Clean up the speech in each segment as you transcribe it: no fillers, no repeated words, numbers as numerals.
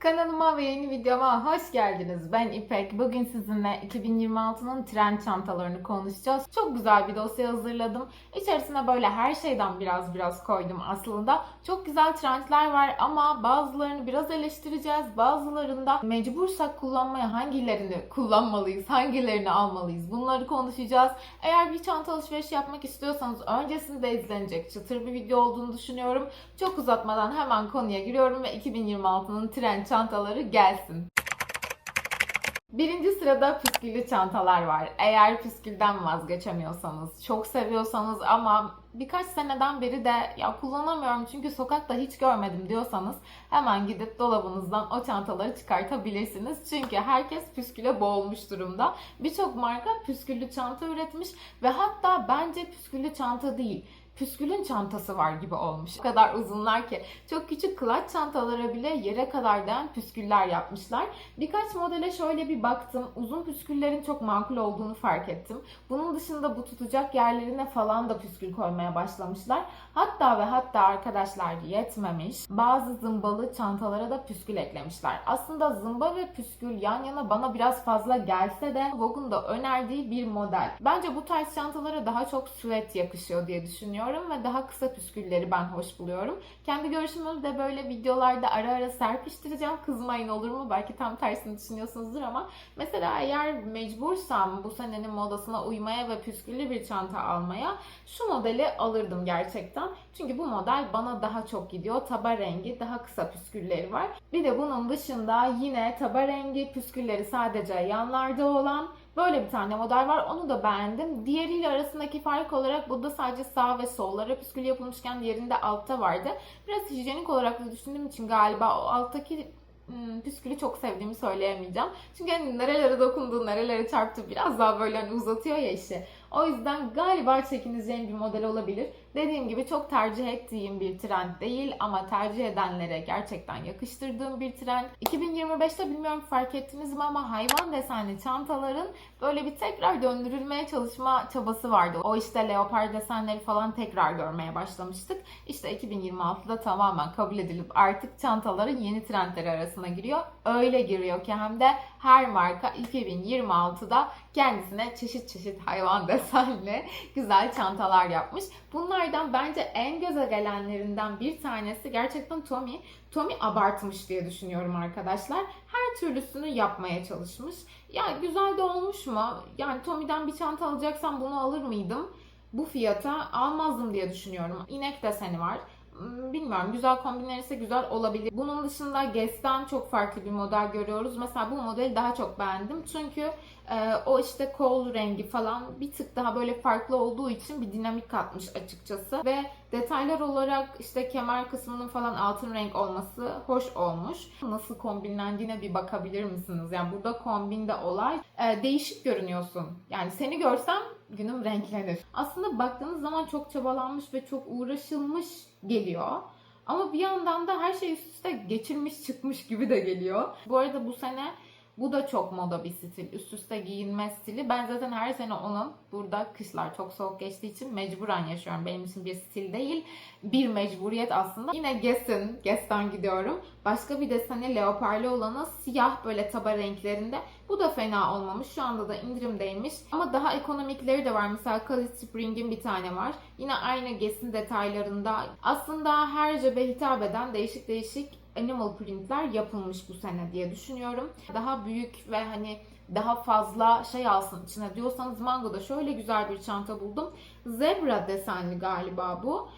Kanalıma ve yeni videoma hoş geldiniz. Ben İpek. Bugün sizinle 2026'nın trend çantalarını konuşacağız. Çok güzel bir dosya hazırladım. İçerisine böyle her şeyden biraz koydum aslında. Çok güzel trendler var ama bazılarını biraz eleştireceğiz. Bazılarında mecbursak kullanmaya hangilerini kullanmalıyız, hangilerini almalıyız bunları konuşacağız. Eğer bir çanta alışverişi yapmak istiyorsanız öncesinde izlenecek çıtır bir video olduğunu düşünüyorum. Çok uzatmadan hemen konuya giriyorum ve 2026'nın trend çantaları gelsin. Birinci sırada püsküllü çantalar var. Eğer püskülden vazgeçemiyorsanız, çok seviyorsanız ama birkaç seneden beri de ya kullanamıyorum çünkü sokakta hiç görmedim diyorsanız hemen gidip dolabınızdan o çantaları çıkartabilirsiniz. Çünkü herkes püsküle boğulmuş durumda. Birçok marka püsküllü çanta üretmiş ve hatta bence püsküllü çanta değil, püskülün çantası var gibi olmuş. O kadar uzunlar ki çok küçük clutch çantalara bile yere kadar değen püsküller yapmışlar. Birkaç modele şöyle bir baktım. Uzun püsküllerin çok makul olduğunu fark ettim. Bunun dışında bu tutacak yerlerine falan da püskül koymaya başlamışlar. Hatta arkadaşlar yetmemiş. Bazı zımbalı çantalara da püskül eklemişler. Aslında zımba ve püskül yan yana bana biraz fazla gelse de Vogue'un da önerdiği bir model. Bence bu tarz çantalara daha çok süet yakışıyor diye düşünüyorum ve daha kısa püskülleri ben hoş buluyorum. Kendi görüşümü de böyle videolarda ara serpiştireceğim. Kızmayın olur mu? Belki tam tersini düşünüyorsunuzdur ama mesela eğer mecbursam bu senenin modasına uymaya ve püsküllü bir çanta almaya şu modeli alırdım gerçekten. Çünkü bu model bana daha çok gidiyor. Taba rengi, daha kısa püskülleri var. Bir de bunun dışında yine taba rengi, püskülleri sadece yanlarda olan böyle bir tane model var. Onu da beğendim. Diğeriyle arasındaki fark olarak burada sadece sağ ve sollara püskül yapılmışken diğerinde altta vardı. Biraz hijyenik olarak da düşündüğüm için galiba o alttaki püskülü çok sevdiğimi söyleyemeyeceğim. Çünkü hani nerelere dokundu, nerelere çarptı biraz daha böyle hani uzatıyor ya işi. O yüzden galiba çekineceğim bir model olabilir. Dediğim gibi çok tercih ettiğim bir trend değil ama tercih edenlere gerçekten yakıştırdığım bir trend. 2025'te bilmiyorum fark ettiniz mi ama hayvan desenli çantaların böyle bir tekrar döndürülmeye çalışma çabası vardı. O işte leopar desenleri falan tekrar görmeye başlamıştık. İşte 2026'da tamamen kabul edilip artık çantaların yeni trendleri arasına giriyor. Öyle giriyor ki hem de her marka 2026'da kendisine çeşit hayvan desenli güzel çantalar yapmış. Bunlardan bence en göze gelenlerinden bir tanesi gerçekten Tommy. Tommy abartmış diye düşünüyorum arkadaşlar. Her türlüsünü yapmaya çalışmış. Ya güzel de olmuş mu? Yani Tommy'den bir çanta alacaksam bunu alır mıydım? Bu fiyata almazdım diye düşünüyorum. İnek deseni var. Bilmiyorum, güzel kombinlerse güzel olabilir. Bunun dışında Guess'ten çok farklı bir model görüyoruz. Mesela bu modeli daha çok beğendim. Çünkü o işte kol rengi falan bir tık daha böyle farklı olduğu için bir dinamik katmış açıkçası. Ve detaylar olarak işte kemer kısmının falan altın renk olması hoş olmuş. Nasıl kombinlendiğine bir bakabilir misiniz? Yani burada kombinde olay değişik görünüyorsun. Yani seni görsem günüm renklenir. Aslında baktığınız zaman çok çabalanmış ve çok uğraşılmış geliyor. Ama bir yandan da her şey üst üste geçirmiş çıkmış gibi de geliyor. Bu arada bu sene bu da çok moda bir stil. Üst üste giyinme stili. Ben zaten her sene onun burada kışlar çok soğuk geçtiği için mecburen yaşıyorum. Benim için bir stil değil. Bir mecburiyet aslında. Yine Guess'ten gidiyorum. Başka bir deseni leoparlı olanı siyah böyle taba renklerinde. Bu da fena olmamış. Şu anda da indirimdeymiş. Ama daha ekonomikleri de var. Mesela Khalid Spring'in bir tane var. Yine aynı Guess'in detaylarında. Aslında her cebe hitap eden değişik animal printler yapılmış bu sene diye düşünüyorum. Daha büyük ve hani daha fazla şey alsın içine diyorsanız Mango'da şöyle güzel bir çanta buldum. Zebra desenli galiba bu.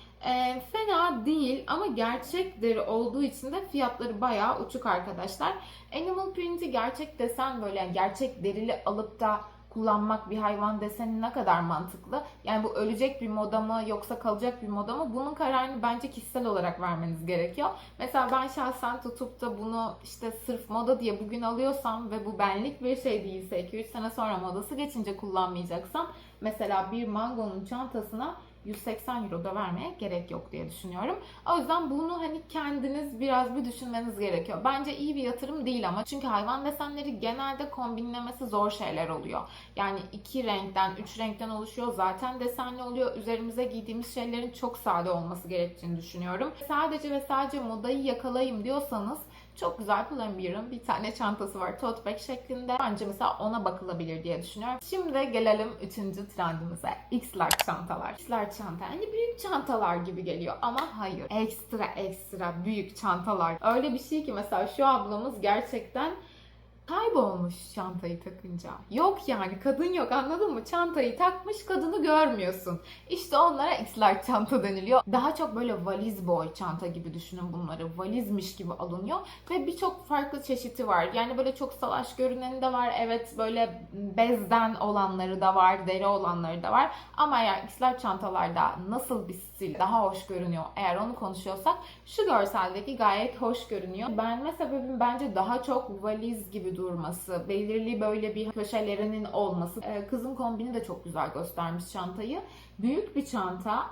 Fena değil ama gerçek deri olduğu için de fiyatları bayağı uçuk arkadaşlar. Animal print'i gerçek desen böyle yani gerçek derili alıp da kullanmak bir hayvan deseni ne kadar mantıklı? Yani bu ölecek bir moda mı yoksa kalacak bir moda mı? Bunun kararını bence kişisel olarak vermeniz gerekiyor. Mesela ben şahsen tutup da bunu işte sırf moda diye bugün alıyorsam ve bu benlik bir şey değilse 2-3 sene sonra modası geçince kullanmayacaksam mesela bir Mango'nun çantasına 180 euro da vermeye gerek yok diye düşünüyorum. O yüzden bunu hani kendiniz biraz bir düşünmeniz gerekiyor. Bence iyi bir yatırım değil ama çünkü hayvan desenleri genelde kombinlemesi zor şeyler oluyor. Yani 2 renkten, 3 renkten oluşuyor. Zaten desenli oluyor. Üzerimize giydiğimiz şeylerin çok sade olması gerektiğini düşünüyorum. Sadece ve sadece modayı yakalayayım diyorsanız Çok güzel Pull&Bear'ın bir tane çantası var. Tote bag şeklinde. Bence mesela ona bakılabilir diye düşünüyorum. Şimdi gelelim 3. trendimize. X-Large çantalar. X-Large çanta yani büyük çantalar gibi geliyor ama hayır. Ekstra ekstra büyük çantalar. Öyle bir şey ki mesela şu ablamız gerçekten kaybolmuş çantayı takınca. Yok yani kadın yok, anladın mı? Çantayı takmış, kadını görmüyorsun. İşte onlara X-Large çanta deniliyor. Daha çok böyle valiz boy çanta gibi düşünün bunları. Valizmiş gibi alınıyor ve birçok farklı çeşidi var. Yani böyle çok salaş görüneni de var. Evet, böyle bezden olanları da var, deri olanları da var. Ama eğer X-Large çantalarda nasıl bir stil daha hoş görünüyor eğer onu konuşuyorsak, şu görseldeki gayet hoş görünüyor. Beğenme sebebim bence daha çok valiz gibi durması, belirli böyle bir köşelerinin olması. Kızım kombini de çok güzel göstermiş çantayı. Büyük bir çanta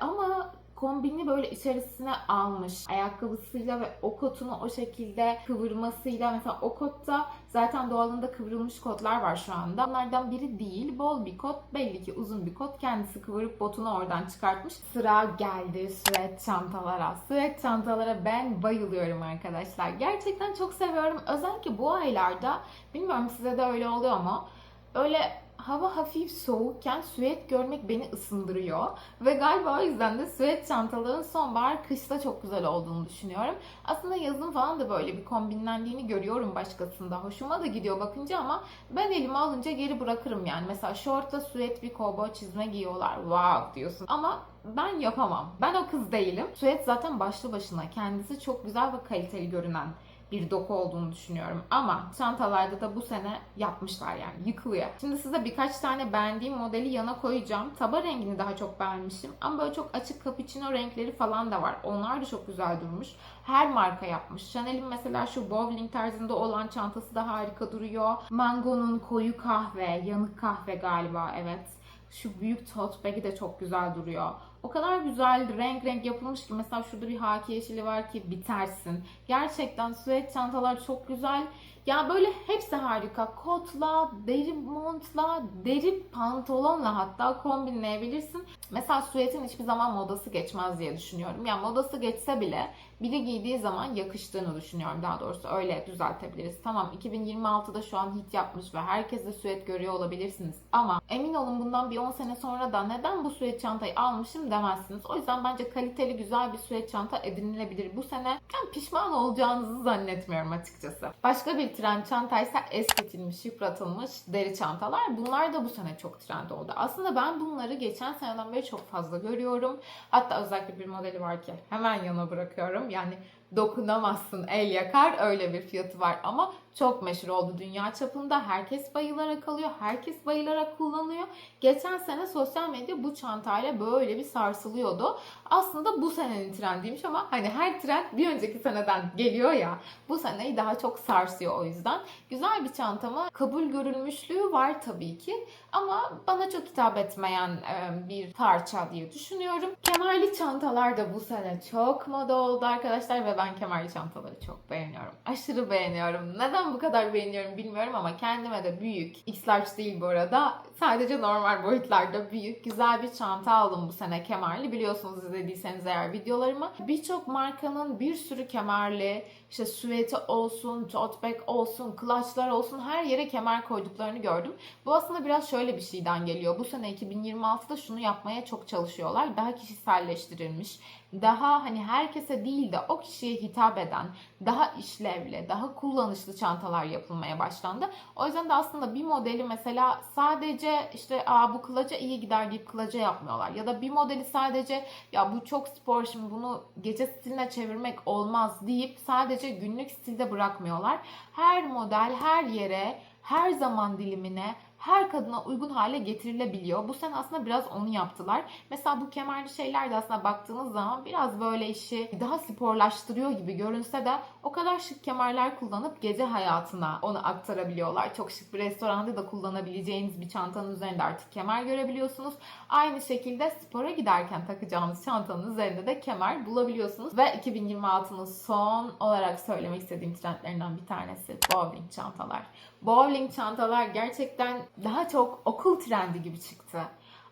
ama kombini böyle içerisine almış. Ayakkabısıyla ve o kotunu o şekilde kıvırmasıyla. Mesela o kotta zaten doğalında kıvrılmış kotlar var şu anda. Onlardan biri değil. Bol bir kot. Belli ki uzun bir kot. Kendisi kıvırıp botunu oradan çıkartmış. Sıra geldi süet çantalara. Süet çantalara ben bayılıyorum arkadaşlar. Gerçekten çok seviyorum. Özellikle bu aylarda, bilmiyorum size de öyle oluyor mu? Öyle hava hafif soğukken süet görmek beni ısındırıyor. Ve galiba o yüzden de süet çantaların sonbahar, kışta çok güzel olduğunu düşünüyorum. Aslında yazın falan da böyle bir kombinlendiğini görüyorum başkasında. Hoşuma da gidiyor bakınca ama ben elime alınca geri bırakırım yani. Mesela şortla süet bir kovboy çizme giyiyorlar. Wow diyorsun. Ama ben yapamam. Ben o kız değilim. Süet zaten başlı başına kendisi çok güzel ve kaliteli görünen bir doku olduğunu düşünüyorum. Ama çantalarda da bu sene yapmışlar yani. Yıkılıyor. Şimdi size birkaç tane beğendiğim modeli yana koyacağım. Taba rengini daha çok beğenmişim. Ama böyle çok açık cappuccino renkleri falan da var. Onlar da çok güzel durmuş. Her marka yapmış. Chanel'in mesela şu bowling tarzında olan çantası da harika duruyor. Mango'nun koyu kahve, yanık kahve galiba, evet. Şu büyük tote bag'i de çok güzel duruyor. O kadar güzel renk renk yapılmış ki, mesela şurada bir haki yeşili var ki bitersin. Gerçekten süet çantalar çok güzel. Ya böyle hepsi harika. Kotla, deri montla, deri pantolonla hatta kombinleyebilirsin. Mesela süetin hiçbir zaman modası geçmez diye düşünüyorum. Yani modası geçse bile biri giydiği zaman yakıştığını düşünüyorum, daha doğrusu öyle düzeltebiliriz. Tamam, 2026'da şu an hit yapmış ve herkes de süet görüyor olabilirsiniz. Ama emin olun bundan bir 10 sene sonra da neden bu süet çantayı almışım demezsiniz. O yüzden bence kaliteli güzel bir süet çanta edinilebilir bu sene. Ben pişman olacağınızı zannetmiyorum açıkçası. Başka bir trend çantaysa eskitilmiş, yıpratılmış deri çantalar. Bunlar da bu sene çok trend oldu. Aslında ben bunları geçen seneden beri çok fazla görüyorum. Hatta özellikle bir modeli var ki hemen yana bırakıyorum. Yani dokunamazsın, el yakar, öyle bir fiyatı var ama çok meşhur oldu dünya çapında. Herkes bayılarak alıyor, herkes bayılarak kullanıyor. Geçen sene sosyal medya bu çantayla böyle bir sarsılıyordu. Aslında bu senenin trendiymiş ama hani her trend bir önceki seneden geliyor ya. Bu seneyi daha çok sarsıyor o yüzden. Güzel bir çantama kabul görülmüşlüğü var tabii ki. Ama bana çok hitap etmeyen bir parça diye düşünüyorum. Kemerli çantalar da bu sene çok moda oldu arkadaşlar ve ben kemerli çantaları çok beğeniyorum. Aşırı beğeniyorum. Neden bu kadar beğeniyorum bilmiyorum ama kendime de büyük, X-Large değil bu arada, sadece normal boyutlarda büyük, güzel bir çanta aldım bu sene kemerli. Biliyorsunuz, izlediyseniz eğer videolarımı. Birçok markanın bir sürü kemerli, işte süveti olsun, tote bag olsun, clutchlar olsun, her yere kemer koyduklarını gördüm. Bu aslında biraz şöyle bir şeyden geliyor. Bu sene 2026'da şunu yapmaya çok çalışıyorlar. Daha kişiselleştirilmiş, daha hani herkese değil de o kişiye hitap eden, daha işlevli, daha kullanışlı çantalar yapılmaya başlandı. O yüzden de aslında bir modeli mesela sadece işte bu kılaca iyi gider deyip kılaca yapmıyorlar. Ya da bir modeli sadece ya bu çok spor, şimdi bunu gece stiline çevirmek olmaz deyip sadece günlük stilde bırakmıyorlar. Her model her yere, her zaman dilimine, her kadına uygun hale getirilebiliyor. Bu sene aslında biraz onu yaptılar. Mesela bu kemerli şeyler de aslında baktığınız zaman biraz böyle işi daha sporlaştırıyor gibi görünse de o kadar şık kemerler kullanıp gece hayatına onu aktarabiliyorlar. Çok şık bir restoranda da kullanabileceğiniz bir çantanın üzerinde artık kemer görebiliyorsunuz. Aynı şekilde spora giderken takacağınız çantanın üzerinde de kemer bulabiliyorsunuz. Ve 2026'nın son olarak söylemek istediğim trendlerinden bir tanesi bowling çantalar. Bowling çantalar gerçekten daha çok okul trendi gibi çıktı.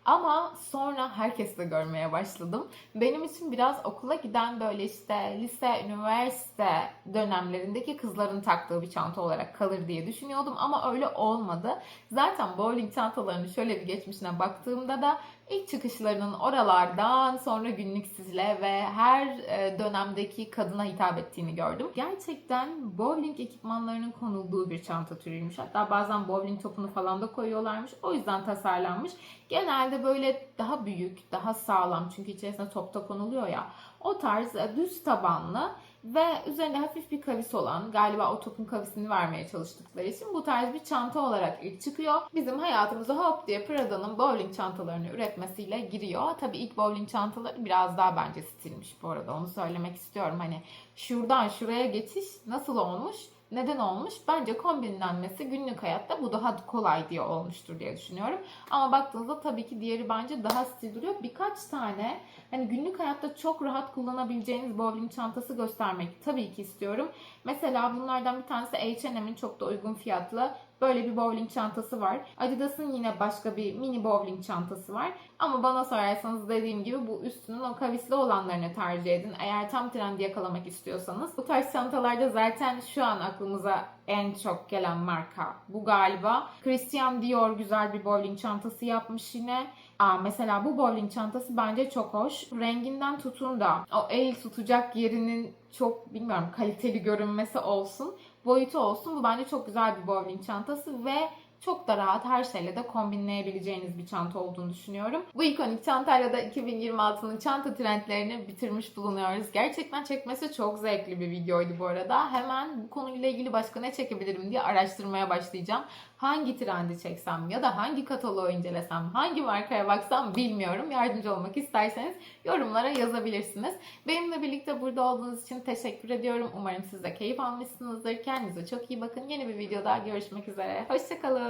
Ama sonra herkes de görmeye başladım. Benim için biraz okula giden böyle işte lise, üniversite dönemlerindeki kızların taktığı bir çanta olarak kalır diye düşünüyordum ama öyle olmadı. Zaten bowling çantalarının şöyle bir geçmişine baktığımda da ilk çıkışlarının oralardan sonra günlük stile ve her dönemdeki kadına hitap ettiğini gördüm. Gerçekten bowling ekipmanlarının konulduğu bir çanta türüymüş. Hatta bazen bowling topunu falan da koyuyorlarmış. O yüzden tasarlanmış. Genelde böyle daha büyük, daha sağlam çünkü içerisine top da konuluyor ya. O tarz düz tabanlı ve üzerinde hafif bir kavis olan, galiba o topun kavisini vermeye çalıştıkları için bu tarz bir çanta olarak ilk çıkıyor. Bizim hayatımıza hop diye Prada'nın bowling çantalarını üretmesiyle giriyor. Tabii ilk bowling çantaları biraz daha bence stilmiş bu arada, onu söylemek istiyorum. Hani şuradan şuraya geçiş nasıl olmuş? Neden olmuş? Bence kombinlenmesi günlük hayatta bu daha kolay diye olmuştur diye düşünüyorum. Ama baktığınızda tabii ki diğeri bence daha stil duruyor. Birkaç tane hani günlük hayatta çok rahat kullanabileceğiniz bowling çantası göstermek tabii ki istiyorum. Mesela bunlardan bir tanesi H&M'in çok da uygun fiyatlı böyle bir bowling çantası var. Adidas'ın yine başka bir mini bowling çantası var. Ama bana sorarsanız dediğim gibi bu üstünün o kavisli olanlarını tercih edin. Eğer tam trendi yakalamak istiyorsanız. Bu tarz çantalarda zaten şu an aklımıza en çok gelen marka bu galiba. Christian Dior güzel bir bowling çantası yapmış yine. Mesela bu bowling çantası bence çok hoş. Renginden tutun da o el tutacak yerinin çok bilmiyorum kaliteli görünmesi olsun. Boyutu olsun. Bu bence çok güzel bir bowling çantası ve çok da rahat her şeyle de kombinleyebileceğiniz bir çanta olduğunu düşünüyorum. Bu ikonik çantayla da 2026'nın çanta trendlerini bitirmiş bulunuyoruz. Gerçekten çekmesi çok zevkli bir videoydu bu arada. Hemen bu konuyla ilgili başka ne çekebilirim diye araştırmaya başlayacağım. Hangi trendi çeksem ya da hangi kataloğu incelesem, hangi markaya baksam bilmiyorum. Yardımcı olmak isterseniz yorumlara yazabilirsiniz. Benimle birlikte burada olduğunuz için teşekkür ediyorum. Umarım siz de keyif almışsınızdır. Kendinize çok iyi bakın. Yeni bir videoda görüşmek üzere. Hoşçakalın.